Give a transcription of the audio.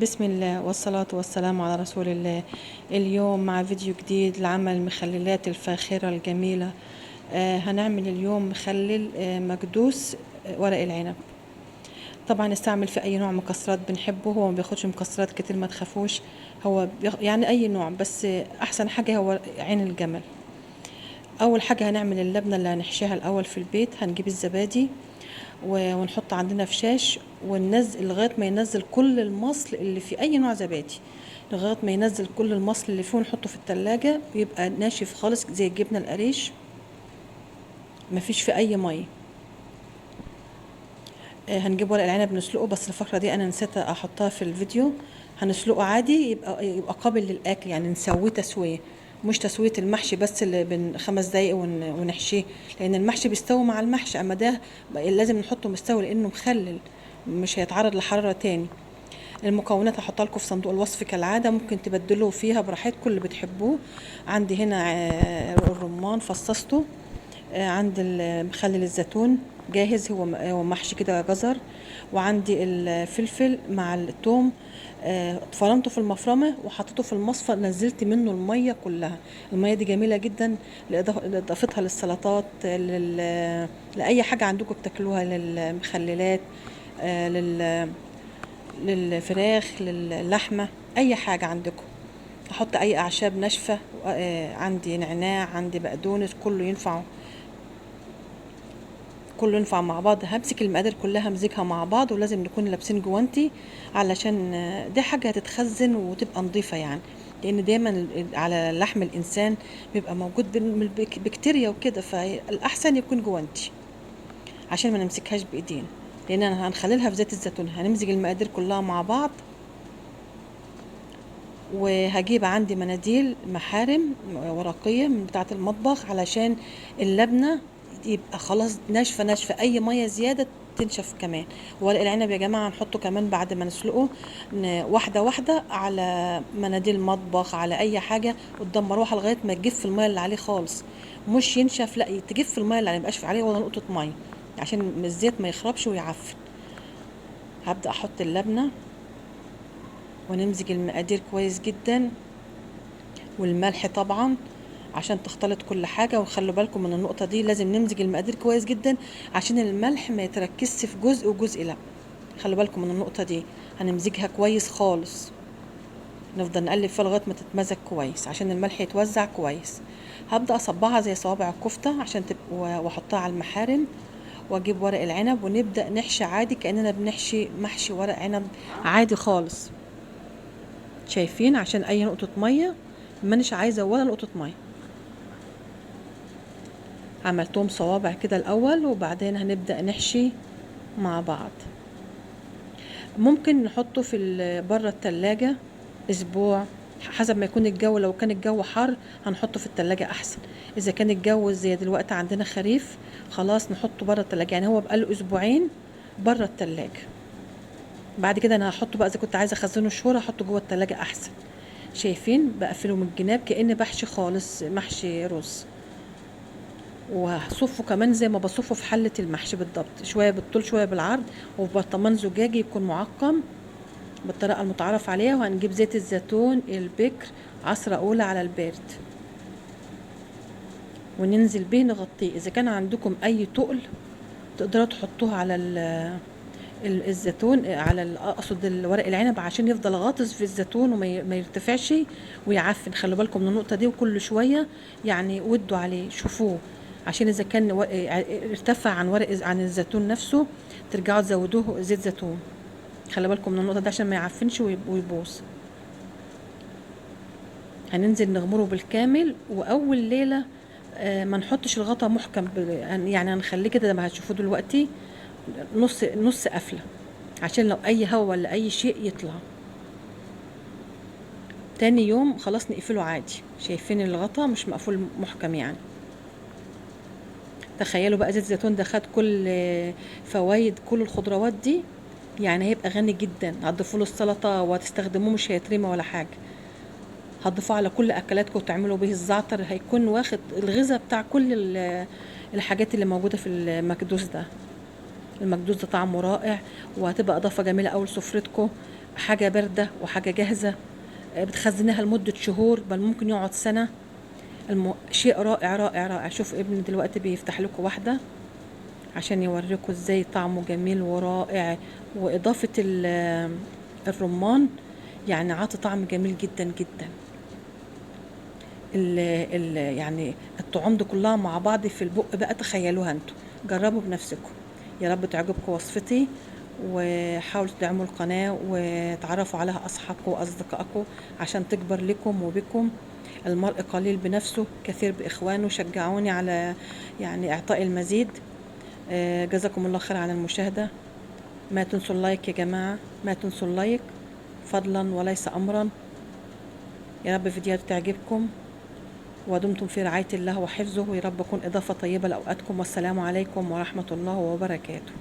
بسم الله والصلاة والسلام على رسول الله. اليوم مع فيديو جديد لعمل المخللات الفاخرة الجميلة. هنعمل اليوم مخلل مكدوس ورق العنب. طبعا استعمل في اي نوع مكسرات بنحبه، هو ما بياخدش مكسرات كتير، ما تخافوش. هو يعني اي نوع، بس احسن حاجة هو عين الجمل. اول حاجة هنعمل اللبنة اللي هنحشيها الاول في البيت. هنجيب الزبادي ونحط عندنا في شاش وننزل لغايه ما ينزل كل المصل اللي في اي نوع زبادي، لغايه ما ينزل كل المصل اللي فيه، ونحطه في التلاجة ويبقى ناشف خالص زي الجبنه القريش، مفيش في اي ميه. هنجيب ورق العنب نسلقه، بس الفقره دي انا نسيت احطها في الفيديو. هنسلقه عادي، يبقى قابل للاكل، يعني نسويه تسويه، مش تسويه المحشي بس اللي بين 5 دقايق ونحشيه، لان المحشي بيستوي مع المحشي، اما ده لازم نحطه مستوي لانه مخلل، مش هيتعرض لحراره تاني. المكونات هحطها لكم في صندوق الوصف كالعاده، ممكن تبدلوا فيها براحتكم اللي بتحبوه. عندي هنا الرمان فصصته. عندي مخلل الزيتون جاهز، هو محشي كده جزر. وعندي الفلفل مع الثوم، فرمته في المفرمه وحطيته في المصفى، نزلت منه الميه كلها. الميه دي جميله جدا لاضافتها للسلطات، لاي حاجه عندكم بتاكلوها، للمخللات، للفراخ، للحمة، اي حاجة عندكم. احط اي اعشاب ناشفة، عندي نعناع، عندي بقدونس، كله ينفع، كله ينفع مع بعض. همسك المقادير كلها امزجها مع بعض، ولازم نكون لابسين جوانتي علشان دي حاجة هتتخزن وتبقى نظيفة يعني، لان دايما على لحم الانسان بيبقى موجود بكتيريا وكده، فالاحسن يكون جوانتي عشان ما نمسكهاش بايدين، لان انا هنخللها في زيت الزيتون. هنمزج المقادير كلها مع بعض، وهجيب عندي مناديل محارم ورقية من بتاعة المطبخ، علشان اللبنة يبقى خلاص ناشفة ناشفة، أي مية زيادة تنشف كمان. ورق العنب يا جماعة نحطه كمان بعد ما نسلقه، واحدة واحدة على مناديل مطبخ، على أي حاجة قدام مروحة، لغاية ما تجف المية اللي عليه خالص، مش ينشف، لا تجف المية اللي عليه، ميبقاش عليه ولا نقطة مية، عشان الزيت ما يخربش ويعفن. هبدأ أحط اللبنة ونمزج المقادير كويس جدا، والملح طبعا عشان تختلط كل حاجة. وخلوا بالكم من النقطة دي، لازم نمزج المقادير كويس جدا عشان الملح ما يتركزش في جزء وجزء، لا، خلوا بالكم من النقطة دي. هنمزجها كويس خالص، نفضل نقلب فيها لغاية ما تتمزج كويس عشان الملح يتوزع كويس. هبدأ أصبعها زي صوابع الكفتة عشان تبقى، وأحطها على المحارم، وأجيب ورق العنب ونبدأ نحشي عادي كأننا بنحشي محشي ورق عنب عادي خالص. شايفين؟ عشان أي نقطة مية، مانيش عايزة ولا نقطة مية. عملتهم صوابع كده الاول، وبعدين هنبدأ نحشي مع بعض. ممكن نحطه في بره التلاجة اسبوع، حسب ما يكون الجو. لو كان الجو حر هنحطه في التلاجة احسن، اذا كان الجو زي دلوقتي عندنا خريف، خلاص نحطه بره التلاجة، يعني هو بقاله اسبوعين بره التلاجة. بعد كده انا هحطه بقى، اذا كنت عايزه اخزنه شهور هحطه جوه التلاجة احسن. شايفين؟ بقفله من الجناب كأني بحشي خالص محشي رز. وهصفه كمان زي ما بصفه في حلة المحشي بالضبط، شوية بالطول شوية بالعرض، وفي برطمان زجاجي يكون معقم بالطريقة المتعارف عليها. وهنجيب زيت الزيتون البكر عصرة أولى على البارد، وننزل بيه نغطيه. إذا كان عندكم أي تقل تقدروا تحطوه على الزيتون، على اقصد ورق العنب، عشان يفضل غاطس في الزيتون وما يرتفعش ويعفن. خلوا بالكم من النقطه دي، وكل شويه يعني ودوا عليه شوفوه، عشان اذا كان ارتفع عن الزيتون نفسه ترجعوا تزودوه زيت زيتون. خلوا بالكم من النقطه دي عشان ما يعفنش ويبوظ. هننزل نغمره بالكامل، واول ليله ما نحطش الغطا محكم، يعني هنخليه كده زي ما هتشوفوه دلوقتي، نص نص قفله، عشان لو اي هوا ولا اي شيء يطلع. تاني يوم خلاص نقفله عادي. شايفين الغطا مش مقفول محكم يعني. تخيلوا بقى زيت الزيتون ده خد كل فوائد كل الخضروات دي، يعني هيبقى غني جدا. هتضيفوا له السلطه وهتستخدموه، مش هيترمى ولا حاجه. هتضيفوه على كل اكلاتكم وتعملوا به الزعتر، هيكون واخد الغذاء بتاع كل الحاجات اللي موجوده في المكدوس ده. المكدوس ده طعمه رائع، وهتبقى اضافه جميله قوي لسفرتكم. حاجة باردة وحاجة جاهزة، بتخزنيها لمدة شهور بل ممكن يقعد سنة. شيء رائع رائع رائع. شوف ابني دلوقتي بيفتح لكم واحدة عشان يوريكم ازاي طعمه جميل ورائع. وإضافة الرمان يعني عطى طعم جميل جدا جدا. يعني الطعوم دي كلها مع بعض في البق بقى، تخيلوها انتوا، جربوا بنفسكم. يا رب تعجبكم وصفتي، وحاولوا تدعموا القناة وتعرفوا عليها أصحابكم وأصدقائكم عشان تكبر لكم وبكم. المرء قليل بنفسه كثير بإخوانه. شجعوني على يعني إعطاء المزيد. جزاكم الله خير على المشاهدة. ما تنسوا اللايك يا جماعة، ما تنسوا اللايك فضلا وليس أمرا. يا رب فيديوهات تعجبكم، ودمتم في رعاية الله وحفظه، ويا رب أكون إضافة طيبة لأوقاتكم. والسلام عليكم ورحمة الله وبركاته.